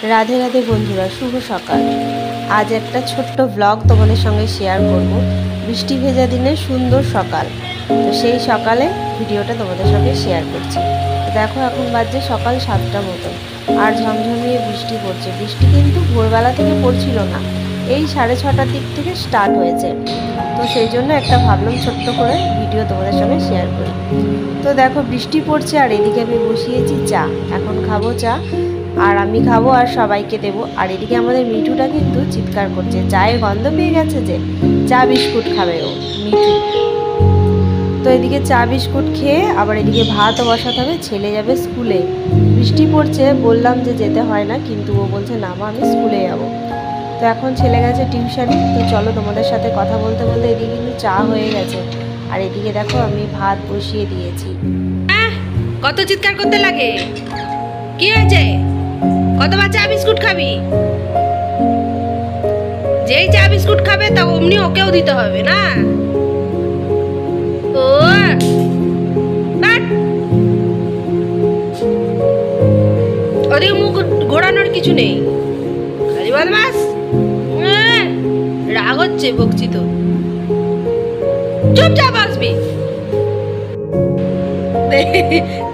রাধে রাধে বন্ধুরা, শুভ সকাল। আজ একটা ছোট্ট ব্লগ তোমাদের সঙ্গে শেয়ার করব। বৃষ্টি ভেজা দিনের সুন্দর সকাল। তো সেই সকালে ভিডিওটা তোমাদের সঙ্গে শেয়ার করছি। তো দেখো, এখন বাজছে সকাল 7টা মতো, আর ঝমঝমিয়ে বৃষ্টি পড়ছে। বৃষ্টি কিন্তু ভোরবেলা থেকে পড়ছিল না, এই 6:30টার দিক থেকে স্টার্ট হয়েছে। তো সেই জন্য একটা ভাবলাম ছোট্ট করে ভিডিও তোমাদের সঙ্গে শেয়ার করি। তো দেখো, বৃষ্টি পড়ছে আর এদিকে আমি বসিয়েছি চা। এখন খাবো চা, আর আমি খাবো আর সবাইকে দেবো। আর এদিকে আমাদের মিঠুটা কিন্তু চিৎকার করছে, চায়ের গন্ধ পেয়ে গেছে, যে চা বিস্কুট খাবে ও মিঠু। তো এদিকে চা বিস্কুট খেয়ে আবার এদিকে ভাতও বসাতে হবে, ছেলে যাবে স্কুলে। বৃষ্টি পড়ছে, বললাম যে যেতে হয় না, কিন্তু ও বলছে না মা, আমি স্কুলে যাবো। তো এখন ছেলে গেছে টিউশনে। তো চলো তোমাদের সাথে কথা বলতে বলতে এদিকে কিন্তু চা হয়ে গেছে, আর এদিকে দেখো আমি ভাত বসিয়ে দিয়েছি। কত চিৎকার করতে লাগে, কি হয়েছে? কতবার চা বিস্কুট খাবি? যেই চা বিস্কুট খাবে তা অমনি ওকেও দিতে হবে না? ও ওদিকে মুখ ঘোরানোর কিছু নেই, খালি বদমাস। রাগ হচ্ছে, বকছি তো, চুপচাপ আসবি।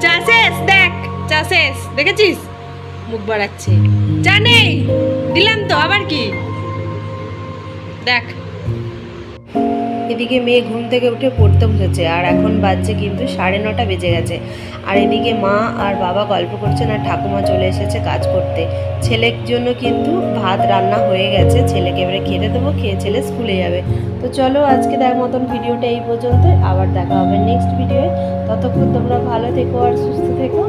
চা শেষ, দেখ চা শেষ, দেখেছিস? মুখ বাড়াচ্ছে। চা নেই, দিলাম তো, আবার কি? দেখ, এদিকে মেয়ে ঘুম থেকে উঠে পড়তে বসেছে, আর এখন বাজছে কিন্তু 9:30 বেজে গেছে। আর এদিকে মা আর বাবা গল্প করছেন, আর ঠাকুমা চলে এসেছে কাজ করতে। ছেলের জন্য কিন্তু ভাত রান্না হয়ে গেছে, ছেলেকে এবারে খেতে দেবো, খেয়ে ছেলে স্কুলে যাবে। তো চলো, আজকে দেখার মতন ভিডিওটা এই পর্যন্ত, আবার দেখা হবে নেক্সট ভিডিওয়ে। ততক্ষণ তোমরা ভালো থেকো আর সুস্থ থেকো।